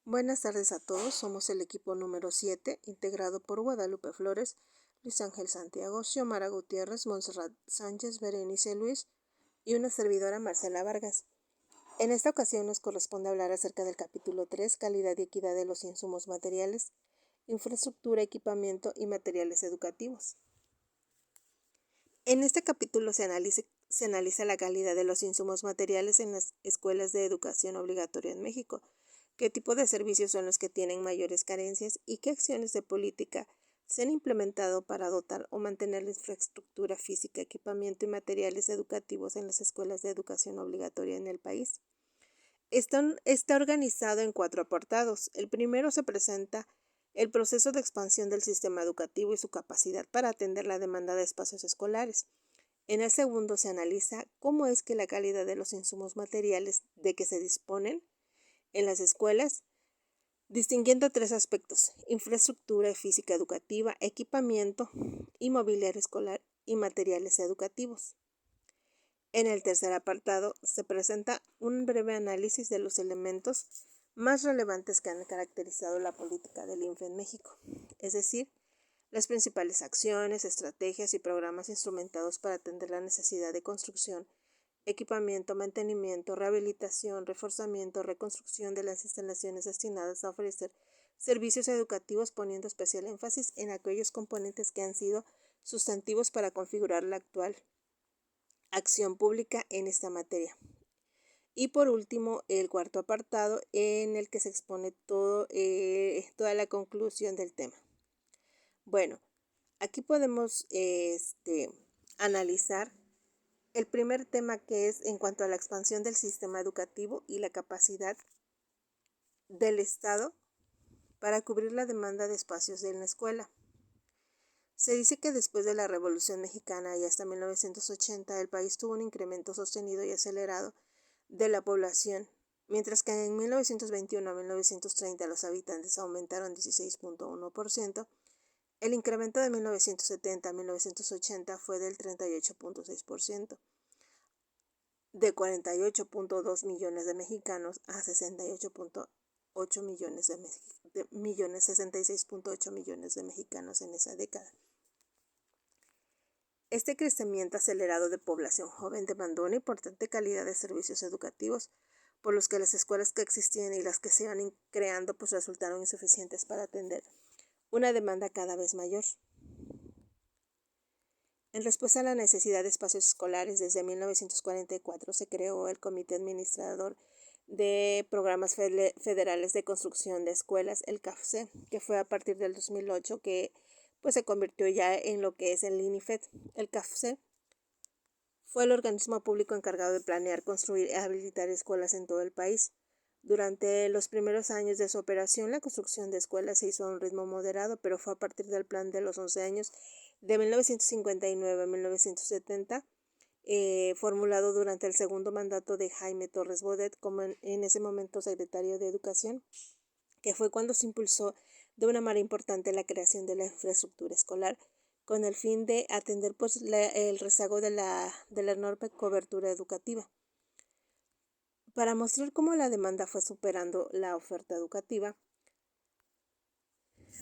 Buenas tardes a todos, somos el equipo número 7, integrado por Guadalupe Flores, Luis Ángel Santiago, Xiomara Gutiérrez, Montserrat Sánchez, Berenice Luis y una servidora Marcela Vargas. En esta ocasión nos corresponde hablar acerca del capítulo 3, calidad y equidad de los insumos materiales, infraestructura, equipamiento y materiales educativos. En este capítulo se analiza la calidad de los insumos materiales en las escuelas de educación obligatoria en México, qué tipo de servicios son los que tienen mayores carencias y qué acciones de política se han implementado para dotar o mantener la infraestructura física, equipamiento y materiales educativos en las escuelas de educación obligatoria en el país. Está organizado en 4 apartados. El primero se presenta el proceso de expansión del sistema educativo y su capacidad para atender la demanda de espacios escolares. En el segundo se analiza cómo es que la calidad de los insumos materiales de que se disponen en las escuelas, distinguiendo 3 aspectos: infraestructura física educativa, equipamiento y mobiliario escolar y materiales educativos. En el tercer apartado se presenta un breve análisis de los elementos más relevantes que han caracterizado la política del INFE en México, es decir, las principales acciones, estrategias y programas instrumentados para atender la necesidad de construcción, equipamiento, mantenimiento, rehabilitación, reforzamiento, reconstrucción de las instalaciones destinadas a ofrecer servicios educativos, poniendo especial énfasis en aquellos componentes que han sido sustantivos para configurar la actual acción pública en esta materia. Y por último, el cuarto apartado en el que se expone toda la conclusión del tema. Bueno, aquí podemos analizar el primer tema, que es en cuanto a la expansión del sistema educativo y la capacidad del Estado para cubrir la demanda de espacios en la escuela. Se dice que después de la Revolución Mexicana y hasta 1980 el país tuvo un incremento sostenido y acelerado de la población, mientras que en 1921 a 1930 los habitantes aumentaron 16.1%, el incremento de 1970 a 1980 fue del 38.6%, de 48.2 millones de mexicanos a 68.8 millones de 66.8 millones de mexicanos en esa década. Este crecimiento acelerado de población joven demandó una importante calidad de servicios educativos, por los que las escuelas que existían y las que se iban creando resultaron insuficientes para atender una demanda cada vez mayor. En respuesta a la necesidad de espacios escolares, desde 1944 se creó el Comité Administrador de Programas Federales de Construcción de Escuelas, el CAFCE, que fue a partir del 2008 que se convirtió ya en lo que es el INIFED. El CAFCE fue el organismo público encargado de planear, construir y habilitar escuelas en todo el país. Durante los primeros años de su operación, la construcción de escuelas se hizo a un ritmo moderado, pero fue a partir del plan de los 11 años de 1959 a 1970, formulado durante el segundo mandato de Jaime Torres Bodet como en ese momento secretario de Educación, que fue cuando se impulsó de una manera importante la creación de la infraestructura escolar, con el fin de atender el rezago de la enorme cobertura educativa. Para mostrar cómo la demanda fue superando la oferta educativa,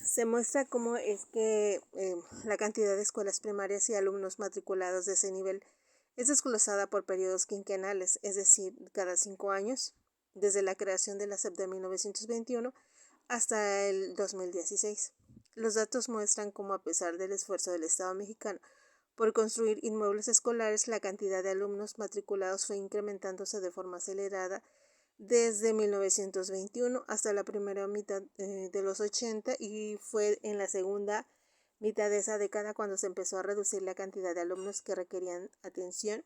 se muestra cómo es que la cantidad de escuelas primarias y alumnos matriculados de ese nivel es desglosada por periodos quinquenales, es decir, cada 5 años, desde la creación de la SEP de 1921 hasta el 2016. Los datos muestran cómo, a pesar del esfuerzo del Estado mexicano por construir inmuebles escolares, la cantidad de alumnos matriculados fue incrementándose de forma acelerada desde 1921 hasta la primera mitad de los 80, y fue en la segunda mitad de esa década cuando se empezó a reducir la cantidad de alumnos que requerían atención,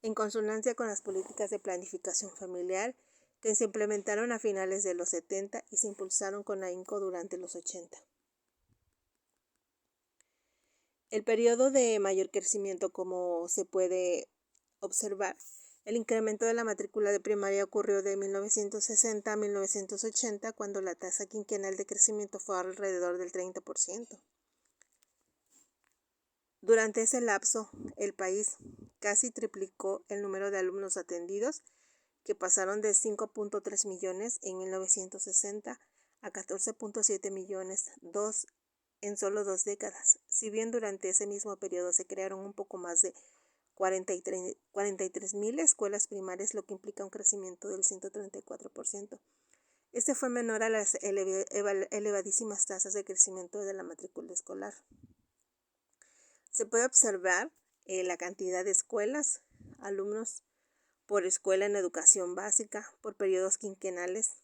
en consonancia con las políticas de planificación familiar que se implementaron a finales de los 70 y se impulsaron con ahínco durante los 80. El periodo de mayor crecimiento, como se puede observar, el incremento de la matrícula de primaria ocurrió de 1960 a 1980, cuando la tasa quinquenal de crecimiento fue alrededor del 30%. Durante ese lapso, el país casi triplicó el número de alumnos atendidos, que pasaron de 5.3 millones en 1960 a 14.7 millones en solo 2 décadas. Si bien durante ese mismo periodo se crearon un poco más de 43.000 escuelas primarias, lo que implica un crecimiento del 134%. Este fue menor a las elevadísimas tasas de crecimiento de la matrícula escolar. Se puede observar la cantidad de escuelas, alumnos por escuela en educación básica, por periodos quinquenales,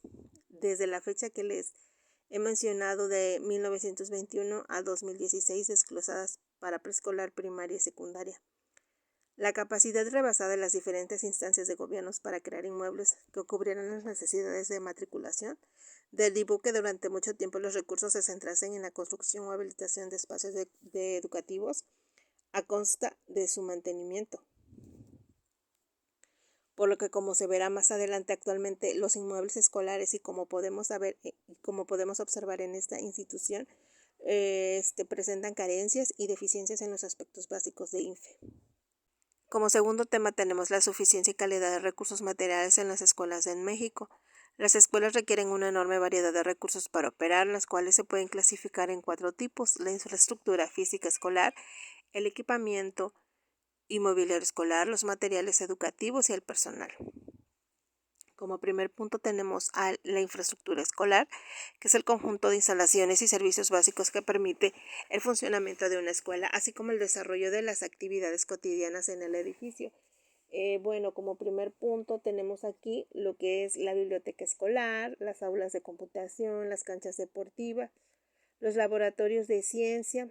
desde la fecha que les he mencionado de 1921 a 2016, desglosadas para preescolar, primaria y secundaria. La capacidad rebasada de las diferentes instancias de gobiernos para crear inmuebles que cubrieran las necesidades de matriculación derivó que durante mucho tiempo los recursos se centrasen en la construcción o habilitación de espacios educativos a costa de su mantenimiento. Por lo que, como se verá más adelante, actualmente los inmuebles escolares y como podemos observar en esta institución, presentan carencias y deficiencias en los aspectos básicos de INFE. Como segundo tema tenemos la suficiencia y calidad de recursos materiales en las escuelas en México. Las escuelas requieren una enorme variedad de recursos para operar, las cuales se pueden clasificar en 4 tipos: la infraestructura física escolar, el equipamiento y mobiliario escolar, los materiales educativos y el personal. Como primer punto tenemos a la infraestructura escolar, que es el conjunto de instalaciones y servicios básicos que permite el funcionamiento de una escuela, así como el desarrollo de las actividades cotidianas en el edificio. Como primer punto tenemos aquí lo que es la biblioteca escolar, las aulas de computación, las canchas deportivas, los laboratorios de ciencia,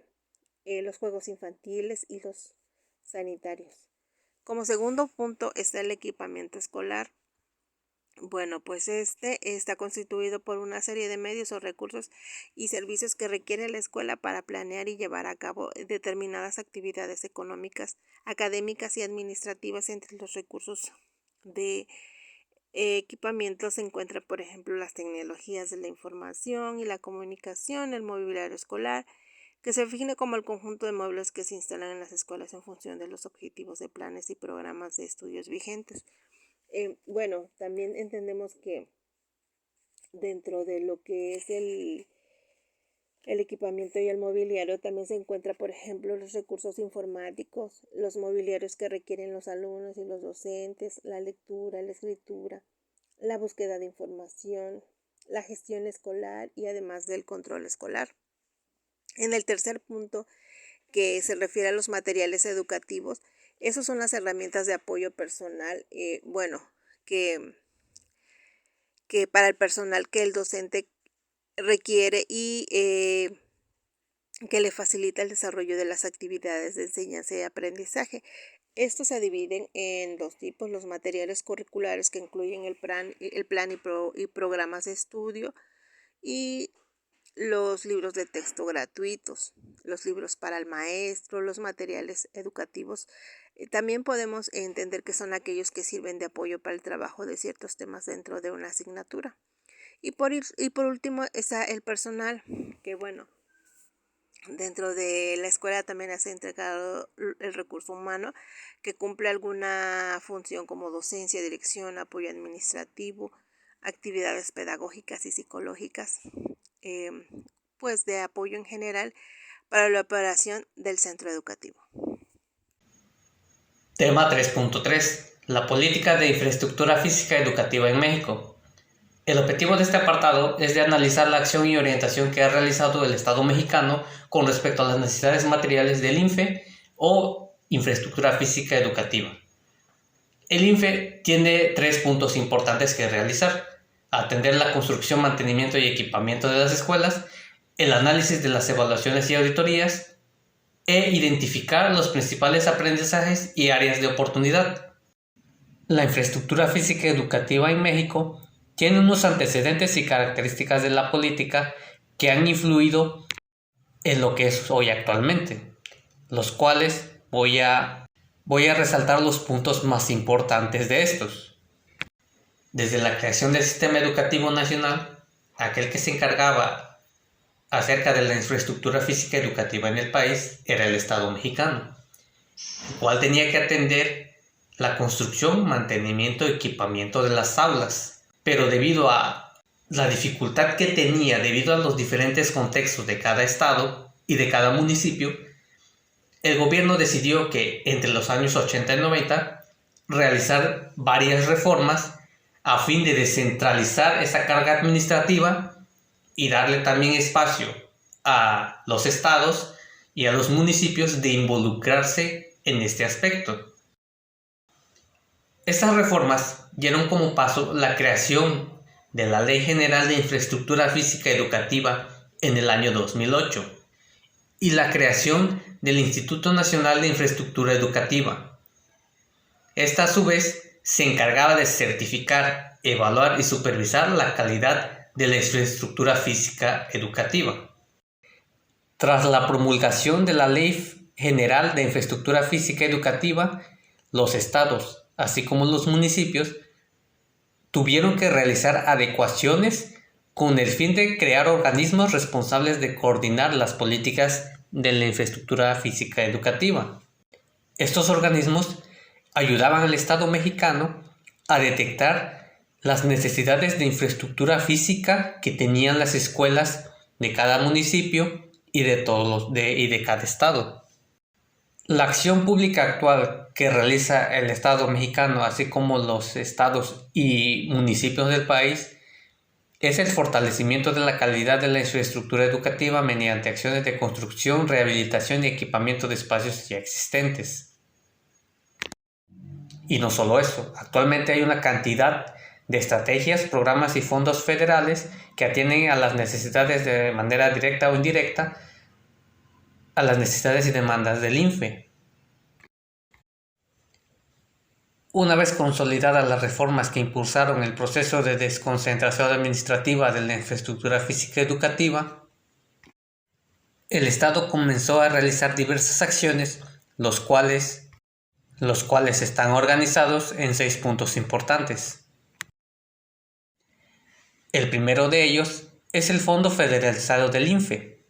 los juegos infantiles y los sanitarios. Como segundo punto está el equipamiento escolar. Este está constituido por una serie de medios o recursos y servicios que requiere la escuela para planear y llevar a cabo determinadas actividades económicas, académicas y administrativas. Entre los recursos de equipamiento se encuentran, por ejemplo, las tecnologías de la información y la comunicación, el mobiliario escolar, que se define como el conjunto de muebles que se instalan en las escuelas en función de los objetivos de planes y programas de estudios vigentes. También entendemos que dentro de lo que es el equipamiento y el mobiliario también se encuentra, por ejemplo, los recursos informáticos, los mobiliarios que requieren los alumnos y los docentes, la lectura, la escritura, la búsqueda de información, la gestión escolar y además del control escolar. En el tercer punto, que se refiere a los materiales educativos, esos son las herramientas de apoyo personal, que para el personal que el docente requiere y que le facilita el desarrollo de las actividades de enseñanza y aprendizaje. Estos se dividen en 2 tipos: los materiales curriculares, que incluyen el plan y programas de estudio, y los libros de texto gratuitos, los libros para el maestro, los materiales educativos. También podemos entender que son aquellos que sirven de apoyo para el trabajo de ciertos temas dentro de una asignatura. Y por último está el personal, que dentro de la escuela también se ha entregado el recurso humano, que cumple alguna función como docencia, dirección, apoyo administrativo, actividades pedagógicas y psicológicas, de apoyo en general para la operación del centro educativo. Tema 3.3. La política de infraestructura física educativa en México. El objetivo de este apartado es de analizar la acción y orientación que ha realizado el Estado mexicano con respecto a las necesidades materiales del INFE o infraestructura física educativa. El INFE tiene 3 puntos importantes que realizar: atender la construcción, mantenimiento y equipamiento de las escuelas, el análisis de las evaluaciones y auditorías, e identificar los principales aprendizajes y áreas de oportunidad. La infraestructura física educativa en México tiene unos antecedentes y características de la política que han influido en lo que es hoy actualmente, los cuales voy a resaltar los puntos más importantes de estos. Desde la creación del Sistema Educativo Nacional, aquel que se encargaba acerca de la infraestructura física educativa en el país era el Estado mexicano, el cual tenía que atender la construcción, mantenimiento y equipamiento de las aulas. Pero debido a la dificultad que tenía, debido a los diferentes contextos de cada estado y de cada municipio, el gobierno decidió que entre los años 80 y 90 realizar varias reformas a fin de descentralizar esa carga administrativa y darle también espacio a los estados y a los municipios de involucrarse en este aspecto. Estas reformas dieron como paso la creación de la Ley General de Infraestructura Física Educativa en el año 2008 y la creación del Instituto Nacional de Infraestructura Educativa. Esta a su vez se encargaba de certificar, evaluar y supervisar la calidad de la infraestructura física educativa. Tras la promulgación de la Ley General de Infraestructura Física Educativa, los estados, así como los municipios, tuvieron que realizar adecuaciones con el fin de crear organismos responsables de coordinar las políticas de la infraestructura física educativa. Estos organismos ayudaban al Estado mexicano a detectar las necesidades de infraestructura física que tenían las escuelas de cada municipio y de cada estado. La acción pública actual que realiza el Estado mexicano, así como los estados y municipios del país, es el fortalecimiento de la calidad de la infraestructura educativa mediante acciones de construcción, rehabilitación y equipamiento de espacios ya existentes. Y no solo eso, actualmente hay una cantidad de estrategias, programas y fondos federales que atienden a las necesidades de manera directa o indirecta a las necesidades y demandas del INFE. Una vez consolidadas las reformas que impulsaron el proceso de desconcentración administrativa de la infraestructura física educativa, el Estado comenzó a realizar diversas acciones, los cuales están organizados en 6 puntos importantes. El primero de ellos es el Fondo Federalizado del INFE.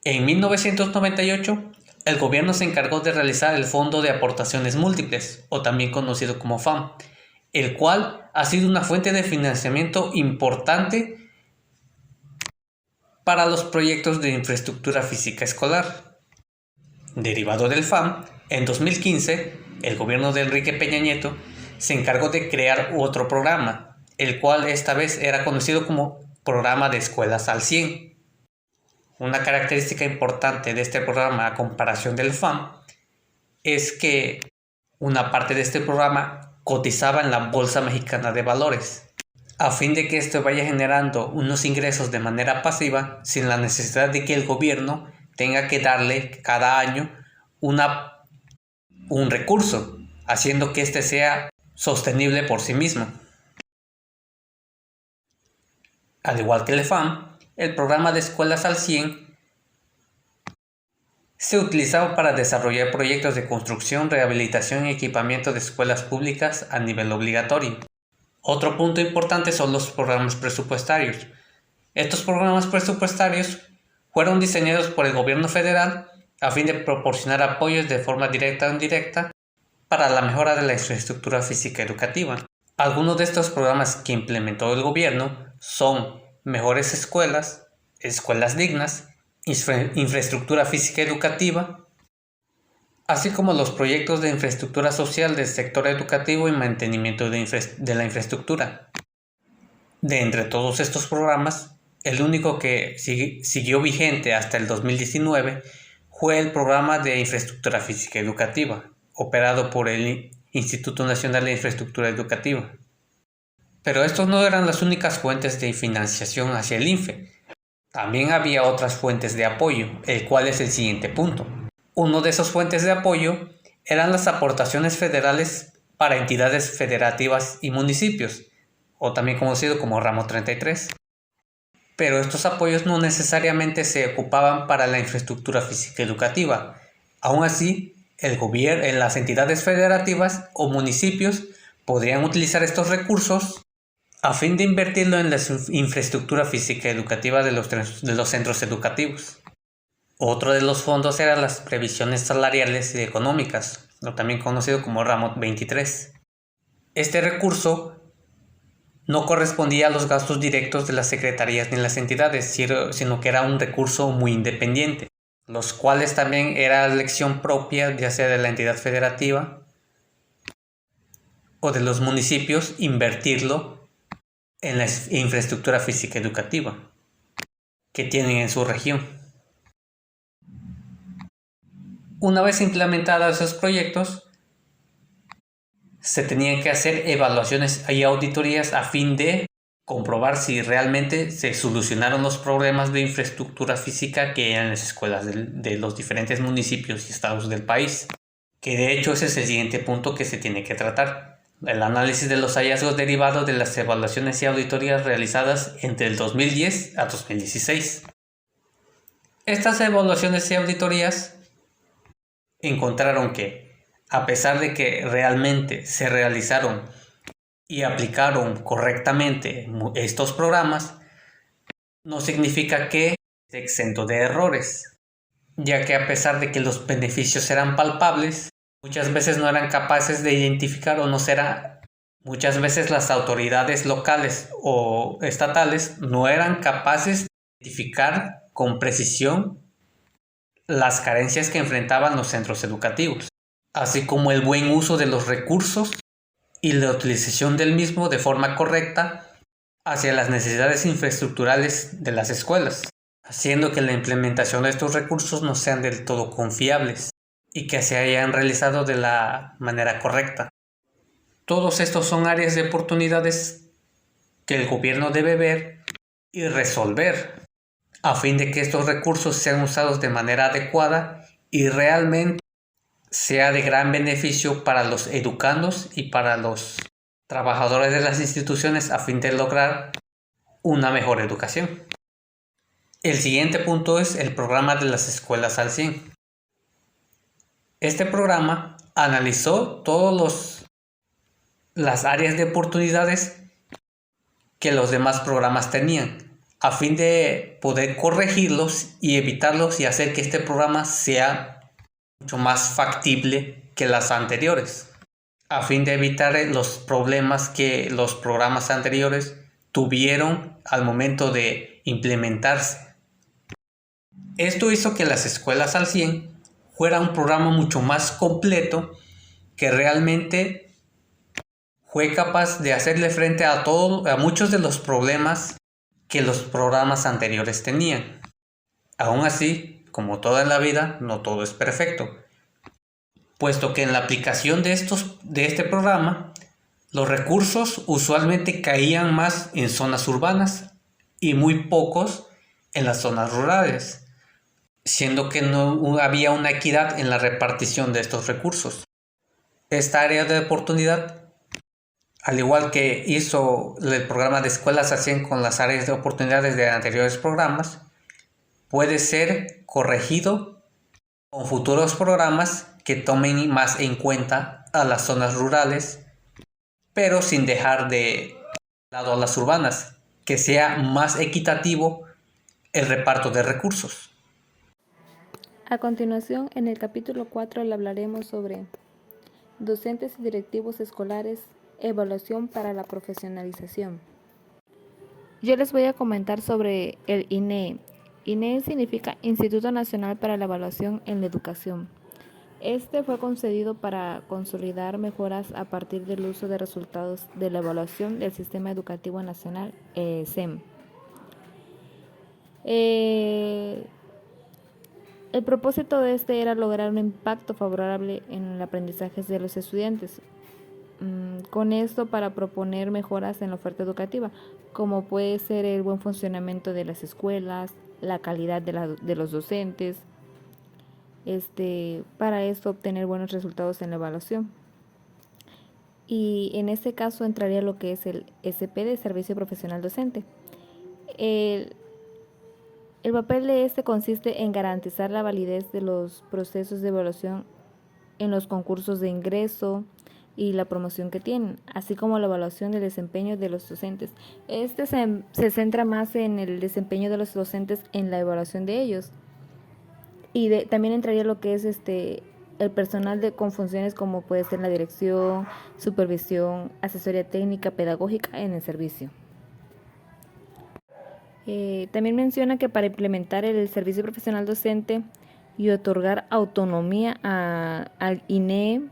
En 1998, el gobierno se encargó de realizar el Fondo de Aportaciones Múltiples, o también conocido como FAM, el cual ha sido una fuente de financiamiento importante para los proyectos de infraestructura física escolar. Derivado del FAM, en 2015, el gobierno de Enrique Peña Nieto se encargó de crear otro programa, el cual esta vez era conocido como Programa de Escuelas al 100. Una característica importante de este programa a comparación del FAM es que una parte de este programa cotizaba en la Bolsa Mexicana de Valores, a fin de que esto vaya generando unos ingresos de manera pasiva sin la necesidad de que el gobierno tenga que darle cada año un recurso, haciendo que este sea sostenible por sí mismo. Al igual que el FAM, el programa de Escuelas al 100 se utilizaba para desarrollar proyectos de construcción, rehabilitación y equipamiento de escuelas públicas a nivel obligatorio. Otro punto importante son los programas presupuestarios. Estos programas presupuestarios fueron diseñados por el gobierno federal a fin de proporcionar apoyos de forma directa o indirecta para la mejora de la infraestructura física educativa. Algunos de estos programas que implementó el gobierno son mejores escuelas, escuelas dignas, infraestructura física educativa, así como los proyectos de infraestructura social del sector educativo y mantenimiento de la infraestructura. De entre todos estos programas, el único que siguió vigente hasta el 2019 fue el programa de infraestructura física educativa, operado por el Instituto Nacional de Infraestructura Educativa. Pero estos no eran las únicas fuentes de financiación hacia el INFE. También había otras fuentes de apoyo, el cual es el siguiente punto. Uno de esas fuentes de apoyo eran las aportaciones federales para entidades federativas y municipios, o también conocido como Ramo 33. Pero estos apoyos no necesariamente se ocupaban para la infraestructura física educativa. Aún así, el gobierno, las entidades federativas o municipios podrían utilizar estos recursos a fin de invertirlo en la infraestructura física educativa de los centros educativos. Otro de los fondos eran las previsiones salariales y económicas, o también conocido como ramo 23. Este recurso no correspondía a los gastos directos de las secretarías ni las entidades, sino que era un recurso muy independiente, los cuales también era elección propia, ya sea de la entidad federativa o de los municipios, invertirlo en la infraestructura física educativa que tienen en su región. Una vez implementados esos proyectos, se tenían que hacer evaluaciones y auditorías a fin de comprobar si realmente se solucionaron los problemas de infraestructura física que hay en las escuelas de los diferentes municipios y estados del país. Que de hecho ese es el siguiente punto que se tiene que tratar: el análisis de los hallazgos derivados de las evaluaciones y auditorías realizadas entre el 2010 a 2016. Estas evaluaciones y auditorías encontraron que, a pesar de que realmente se realizaron y aplicaron correctamente estos programas, no significa que esté exento de errores, ya que a pesar de que los beneficios eran palpables, muchas veces no eran capaces de identificar muchas veces las autoridades locales o estatales no eran capaces de identificar con precisión las carencias que enfrentaban los centros educativos, así como el buen uso de los recursos y la utilización del mismo de forma correcta hacia las necesidades infraestructurales de las escuelas, haciendo que la implementación de estos recursos no sean del todo confiables y que se hayan realizado de la manera correcta. Todos estos son áreas de oportunidades que el gobierno debe ver y resolver a fin de que estos recursos sean usados de manera adecuada y realmente sea de gran beneficio para los educandos y para los trabajadores de las instituciones a fin de lograr una mejor educación. El siguiente punto es el programa de las escuelas al 100. Este programa analizó todas las áreas de oportunidades que los demás programas tenían, a fin de poder corregirlos y evitarlos y hacer que este programa sea mucho más factible que las anteriores, a fin de evitar los problemas que los programas anteriores tuvieron al momento de implementarse. Esto hizo que las escuelas al 100 fuera un programa mucho más completo que realmente fue capaz de hacerle frente a muchos de los problemas que los programas anteriores tenían. Aún así, como toda en la vida, no todo es perfecto, puesto que en la aplicación de este programa, los recursos usualmente caían más en zonas urbanas y muy pocos en las zonas rurales, siendo que no había una equidad en la repartición de estos recursos. Esta área de oportunidad, al igual que hizo el programa de escuelas al 100 con las áreas de oportunidades de anteriores programas, puede ser corregido con futuros programas que tomen más en cuenta a las zonas rurales, pero sin dejar de lado a las urbanas, que sea más equitativo el reparto de recursos. A continuación, en el capítulo 4 le hablaremos sobre docentes y directivos escolares, evaluación para la profesionalización. Yo les voy a comentar sobre el INEE. INEE significa Instituto Nacional para la Evaluación en la Educación. Este fue concedido para consolidar mejoras a partir del uso de resultados de la evaluación del Sistema Educativo Nacional, SEM. El propósito de este era lograr un impacto favorable en el aprendizaje de los estudiantes. Con esto, para proponer mejoras en la oferta educativa, como puede ser el buen funcionamiento de las escuelas, la calidad de los docentes, para esto obtener buenos resultados en la evaluación. Y en este caso entraría lo que es el SPD, Servicio Profesional Docente. El papel de este consiste en garantizar la validez de los procesos de evaluación en los concursos de ingreso y la promoción que tienen, así como la evaluación del desempeño de los docentes. Se centra más en el desempeño de los docentes en la evaluación de ellos. Y también entraría lo que es el personal con funciones como puede ser la dirección, supervisión, asesoría técnica, pedagógica en el servicio. También menciona que para implementar el servicio profesional docente y otorgar autonomía al INEE,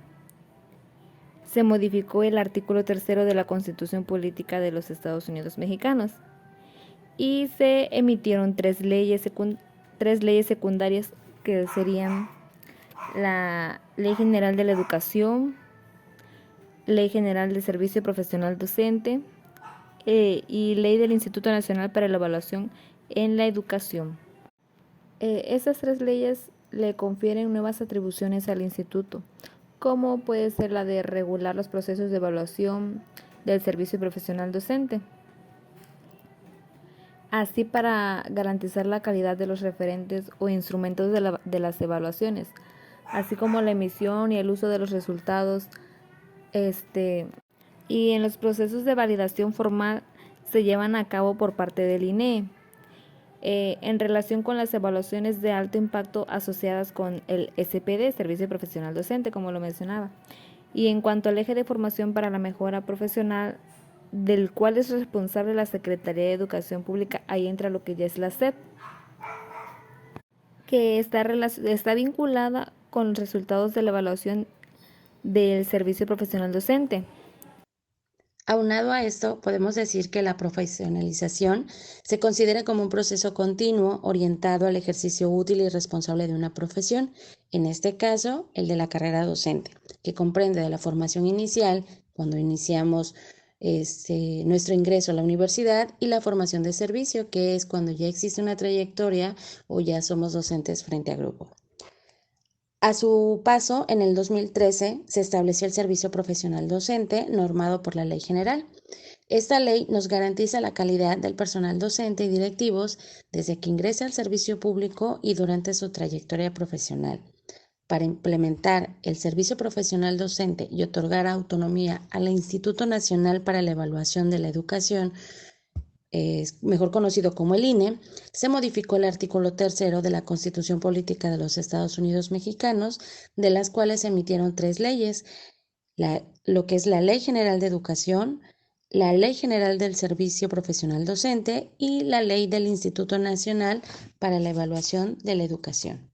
se modificó el artículo 3 de la Constitución Política de los Estados Unidos Mexicanos y se emitieron tres leyes secundarias que serían la Ley General de la Educación, Ley General de Servicio Profesional Docente y Ley del Instituto Nacional para la Evaluación en la Educación. Estas tres leyes le confieren nuevas atribuciones al instituto, como puede ser la de regular los procesos de evaluación del servicio profesional docente, así para garantizar la calidad de los referentes o instrumentos de las evaluaciones, así como la emisión y el uso de los resultados, y en los procesos de validación formal se llevan a cabo por parte del INEE. En relación con las evaluaciones de alto impacto asociadas con el SPD, Servicio Profesional Docente, como lo mencionaba. Y en cuanto al eje de formación para la mejora profesional, del cual es responsable la Secretaría de Educación Pública, ahí entra lo que ya es la SEP, que está vinculada con los resultados de la evaluación del Servicio Profesional Docente. Aunado a esto, podemos decir que la profesionalización se considera como un proceso continuo orientado al ejercicio útil y responsable de una profesión, en este caso, el de la carrera docente, que comprende de la formación inicial, cuando iniciamos nuestro ingreso a la universidad, y la formación de servicio, que es cuando ya existe una trayectoria o ya somos docentes frente a grupo. A su paso, en el 2013 se estableció el servicio profesional docente normado por la Ley General. Esta ley nos garantiza la calidad del personal docente y directivos desde que ingresa al servicio público y durante su trayectoria profesional. Para implementar el servicio profesional docente y otorgar autonomía al Instituto Nacional para la Evaluación de la Educación, mejor conocido como el INE, se modificó el artículo 3 de la Constitución Política de los Estados Unidos Mexicanos, de las cuales se emitieron tres leyes, lo que es la Ley General de Educación, la Ley General del Servicio Profesional Docente y la Ley del Instituto Nacional para la Evaluación de la Educación.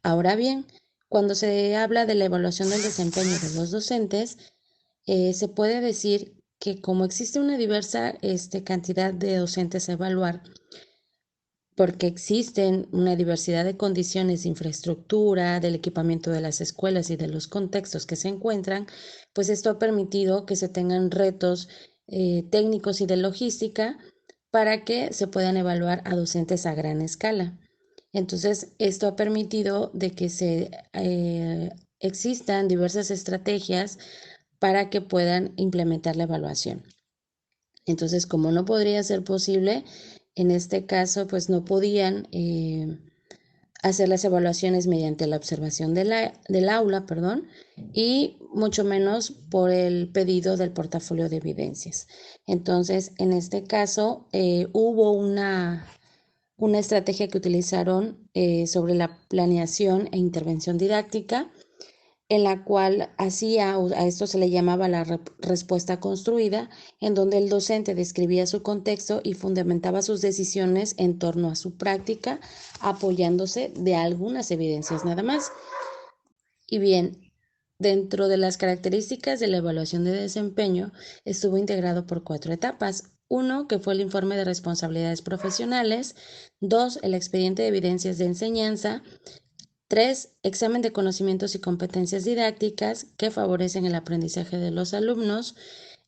Ahora bien, cuando se habla de la evaluación del desempeño de los docentes, se puede decir que como existe una diversa cantidad de docentes a evaluar, porque existen una diversidad de condiciones de infraestructura, del equipamiento de las escuelas y de los contextos que se encuentran, pues esto ha permitido que se tengan retos técnicos y de logística para que se puedan evaluar a docentes a gran escala. Entonces, esto ha permitido de que existan diversas estrategias para que puedan implementar la evaluación. Entonces, como no podría ser posible, en este caso, pues no podían hacer las evaluaciones mediante la observación del aula, y mucho menos por el pedido del portafolio de evidencias. Entonces, en este caso, hubo una estrategia que utilizaron sobre la planeación e intervención didáctica, en la cual a esto se le llamaba la respuesta construida, en donde el docente describía su contexto y fundamentaba sus decisiones en torno a su práctica, apoyándose de algunas evidencias nada más. Y bien, dentro de las características de la evaluación de desempeño, estuvo integrado por 4 etapas. 1, que fue el informe de responsabilidades profesionales. 2, el expediente de evidencias de enseñanza. 3, examen de conocimientos y competencias didácticas que favorecen el aprendizaje de los alumnos.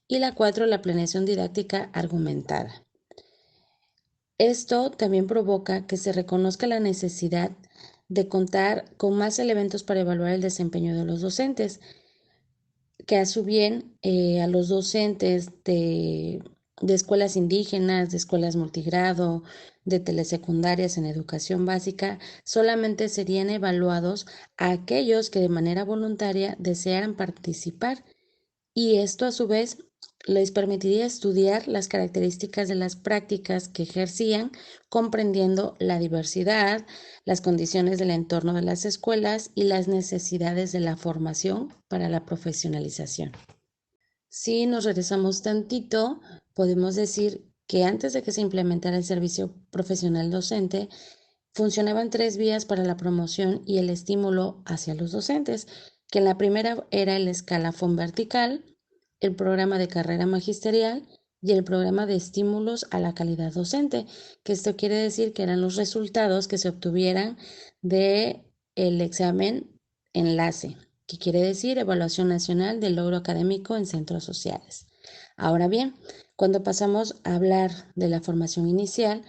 Y la 4, la planeación didáctica argumentada. Esto también provoca que se reconozca la necesidad de contar con más elementos para evaluar el desempeño de los docentes, que a su bien a los docentes de escuelas indígenas, de escuelas multigrado, de telesecundarias en educación básica, solamente serían evaluados a aquellos que de manera voluntaria desearan participar, y esto a su vez les permitiría estudiar las características de las prácticas que ejercían, comprendiendo la diversidad, las condiciones del entorno de las escuelas y las necesidades de la formación para la profesionalización. Si nos regresamos tantito, podemos decir que antes de que se implementara el servicio profesional docente, funcionaban 3 vías para la promoción y el estímulo hacia los docentes, que en la primera era el escalafón vertical, el programa de carrera magisterial y el programa de estímulos a la calidad docente, que esto quiere decir que eran los resultados que se obtuvieran del examen enlace, que quiere decir Evaluación Nacional del Logro Académico en Centros Sociales. Ahora bien, cuando pasamos a hablar de la formación inicial,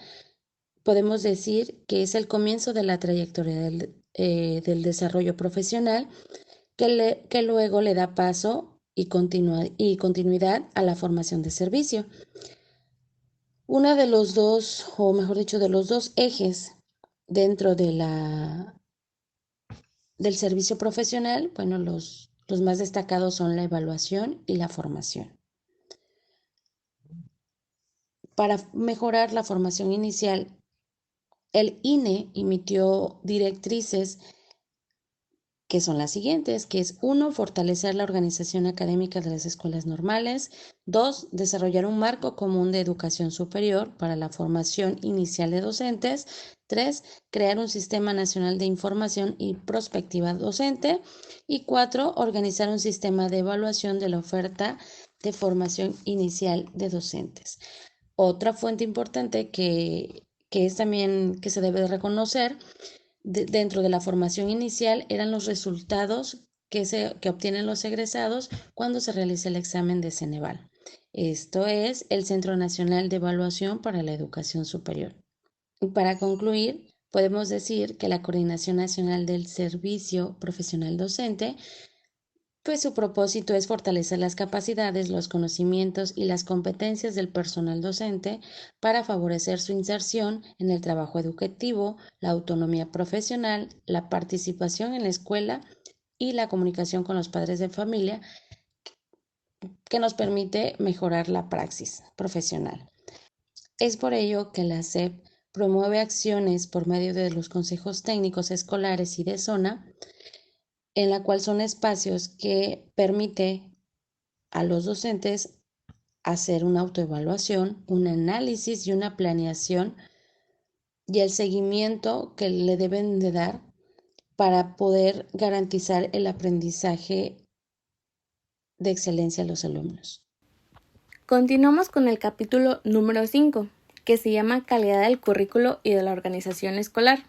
podemos decir que es el comienzo de la trayectoria del desarrollo profesional que luego le da paso y continuidad a la formación de servicio. Uno de los dos, o mejor dicho, de los dos ejes dentro del servicio profesional, bueno, los más destacados son la evaluación y la formación. Para mejorar la formación inicial, el INE emitió directrices que son las siguientes, que es 1, fortalecer la organización académica de las escuelas normales, 2, desarrollar un marco común de educación superior para la formación inicial de docentes, 3, crear un sistema nacional de información y prospectiva docente, y 4, organizar un sistema de evaluación de la oferta de formación inicial de docentes. Otra fuente importante que es también que se debe de reconocer dentro de la formación inicial eran los resultados que obtienen los egresados cuando se realiza el examen de Ceneval. Esto es el Centro Nacional de Evaluación para la Educación Superior. Y para concluir, podemos decir que la Coordinación Nacional del Servicio Profesional Docente, pues su propósito es fortalecer las capacidades, los conocimientos y las competencias del personal docente para favorecer su inserción en el trabajo educativo, la autonomía profesional, la participación en la escuela y la comunicación con los padres de familia, que nos permite mejorar la praxis profesional. Es por ello que la SEP promueve acciones por medio de los consejos técnicos escolares y de zona, en la cual son espacios que permite a los docentes hacer una autoevaluación, un análisis y una planeación y el seguimiento que le deben de dar para poder garantizar el aprendizaje de excelencia a los alumnos. Continuamos con el capítulo número 5, que se llama Calidad del currículo y de la organización escolar.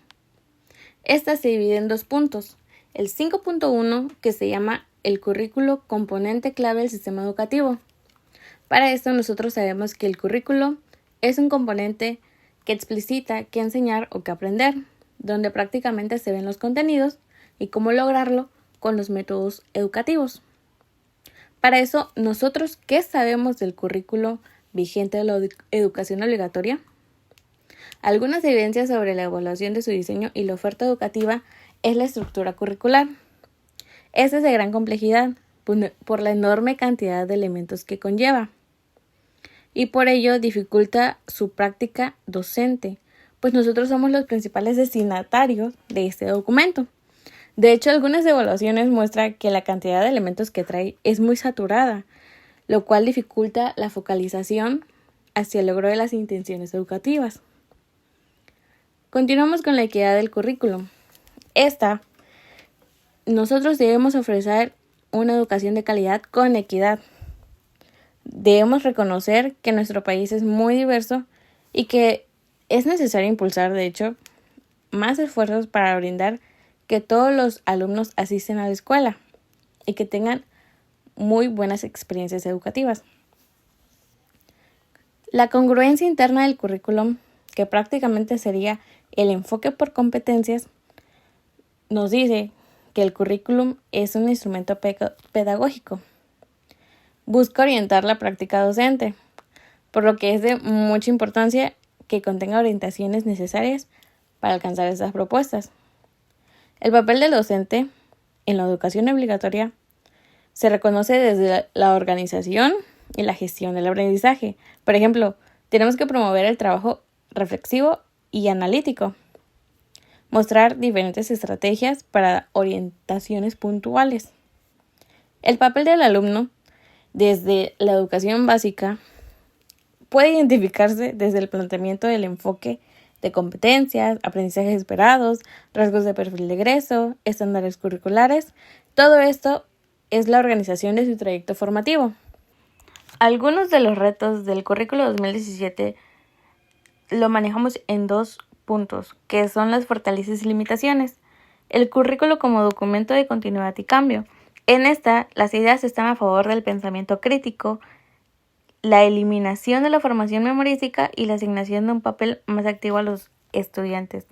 Esta se divide en 2 puntos. El 5.1, que se llama el currículo componente clave del sistema educativo. Para esto nosotros sabemos que el currículo es un componente que explicita qué enseñar o qué aprender, donde prácticamente se ven los contenidos y cómo lograrlo con los métodos educativos. Para eso, nosotros, ¿qué sabemos del currículo vigente de la educación obligatoria? Algunas evidencias sobre la evaluación de su diseño y la oferta educativa es la estructura curricular. Esta es de gran complejidad por la enorme cantidad de elementos que conlleva y por ello dificulta su práctica docente, pues nosotros somos los principales destinatarios de este documento. De hecho, algunas evaluaciones muestran que la cantidad de elementos que trae es muy saturada, lo cual dificulta la focalización hacia el logro de las intenciones educativas. Continuamos con la equidad del currículum. Nosotros debemos ofrecer una educación de calidad con equidad. Debemos reconocer que nuestro país es muy diverso y que es necesario impulsar, de hecho, más esfuerzos para brindar que todos los alumnos asisten a la escuela y que tengan muy buenas experiencias educativas. La congruencia interna del currículum, que prácticamente sería el enfoque por competencias, nos dice que el currículum es un instrumento pedagógico. Busca orientar la práctica docente, por lo que es de mucha importancia que contenga orientaciones necesarias para alcanzar estas propuestas. El papel del docente en la educación obligatoria se reconoce desde la organización y la gestión del aprendizaje. Por ejemplo, tenemos que promover el trabajo reflexivo y analítico, mostrar diferentes estrategias para orientaciones puntuales. El papel del alumno desde la educación básica puede identificarse desde el planteamiento del enfoque de competencias, aprendizajes esperados, rasgos de perfil de egreso, estándares curriculares. Todo esto es la organización de su trayecto formativo. Algunos de los retos del currículo 2017 lo manejamos en 2 puntos, que son las fortalezas y limitaciones. El currículo como documento de continuidad y cambio. En esta, las ideas están a favor del pensamiento crítico, la eliminación de la formación memorística y la asignación de un papel más activo a los estudiantes.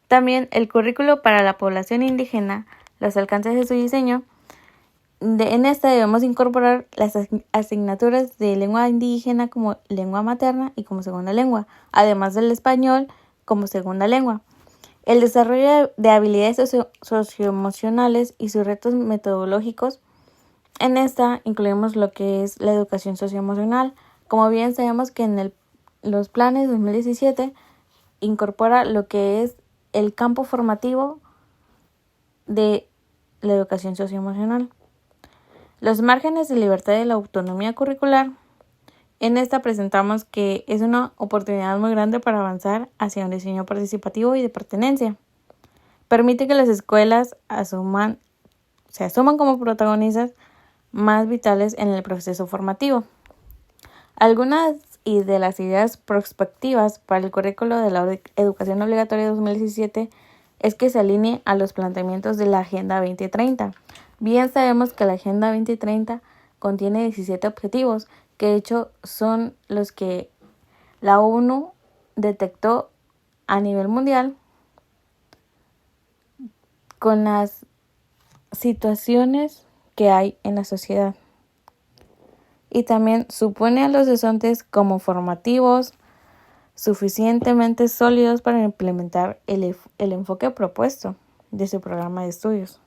También el currículo para la población indígena, los alcances de su diseño. En esta debemos incorporar las asignaturas de lengua indígena como lengua materna y como segunda lengua, además del español como segunda lengua. El desarrollo de habilidades socioemocionales y sus retos metodológicos. En esta incluimos lo que es la educación socioemocional. Como bien sabemos que en los planes 2017 incorpora lo que es el campo formativo de la educación socioemocional. Los márgenes de libertad y la autonomía curricular. En esta presentamos que es una oportunidad muy grande para avanzar hacia un diseño participativo y de pertenencia. Permite que las escuelas se asuman como protagonistas más vitales en el proceso formativo. Algunas de las ideas prospectivas para el currículo de la educación obligatoria 2017 es que se alinee a los planteamientos de la Agenda 2030. Bien sabemos que la Agenda 2030 contiene 17 objetivos, que de hecho son los que la ONU detectó a nivel mundial con las situaciones que hay en la sociedad. Y también supone a los docentes como formativos suficientemente sólidos para implementar el enfoque propuesto de su programa de estudios.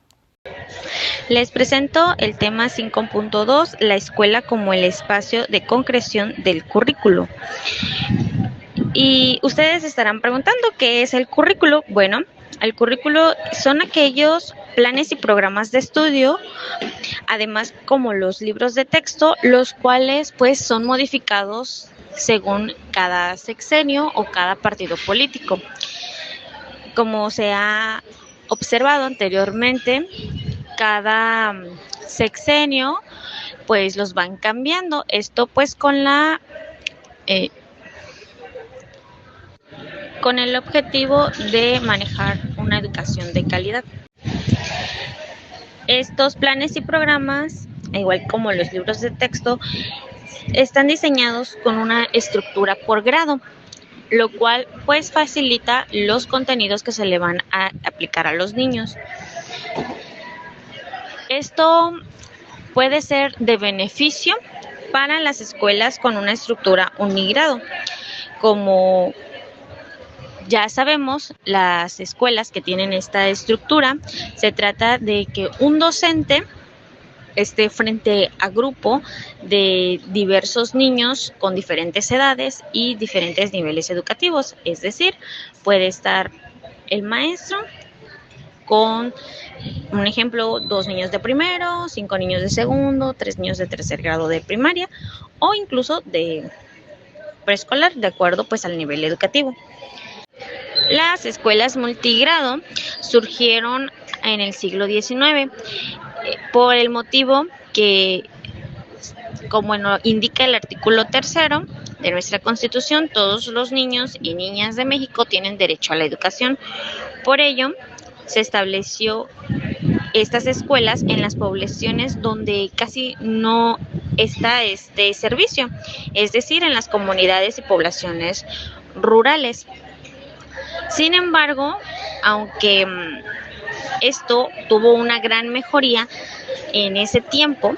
Les presento el tema 5.2, la escuela como el espacio de concreción del currículo. Y ustedes estarán preguntando, ¿qué es el currículo? Bueno, el currículo son aquellos planes y programas de estudio, además como los libros de texto, los cuales pues son modificados según cada sexenio o cada partido político. Como se ha observado anteriormente, cada sexenio pues los van cambiando, esto pues con el objetivo de manejar una educación de calidad. Estos planes y programas, igual como los libros de texto, están diseñados con una estructura por grado, lo cual pues facilita los contenidos que se le van a aplicar a los niños. Esto puede ser de beneficio para las escuelas con una estructura unigrado. Como ya sabemos, las escuelas que tienen esta estructura, se trata de que un docente esté frente a grupo de diversos niños con diferentes edades y diferentes niveles educativos. Es decir, puede estar el maestro con, un ejemplo, 2 niños de primero, 5 niños de segundo, 3 niños de tercer grado de primaria o incluso de preescolar, de acuerdo pues al nivel educativo. Las escuelas multigrado surgieron en el siglo XIX por el motivo que, como indica el artículo 3º de nuestra Constitución, todos los niños y niñas de México tienen derecho a la educación. Por ello, se estableció estas escuelas en las poblaciones donde casi no está este servicio, es decir, en las comunidades y poblaciones rurales. Sin embargo, aunque esto tuvo una gran mejoría en ese tiempo,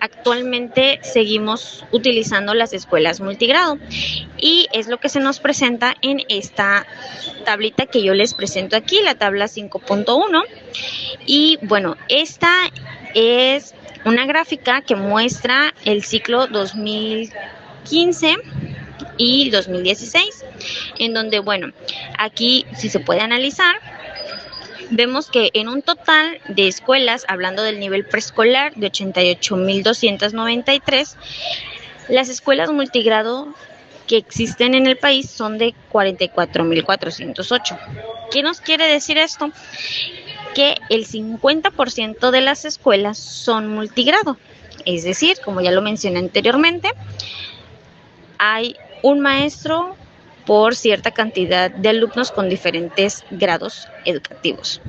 actualmente seguimos utilizando las escuelas multigrado y es lo que se nos presenta en esta tablita que yo les presento aquí, la tabla 5.1. Y bueno, esta es una gráfica que muestra el ciclo 2015 y 2016, en donde, bueno, aquí si se puede analizar, vemos que en un total de escuelas, hablando del nivel preescolar de 88.293, las escuelas multigrado que existen en el país son de 44.408. ¿Qué nos quiere decir esto? Que el 50% de las escuelas son multigrado. Es decir, como ya lo mencioné anteriormente, hay un maestro por cierta cantidad de alumnos con diferentes grados educativos.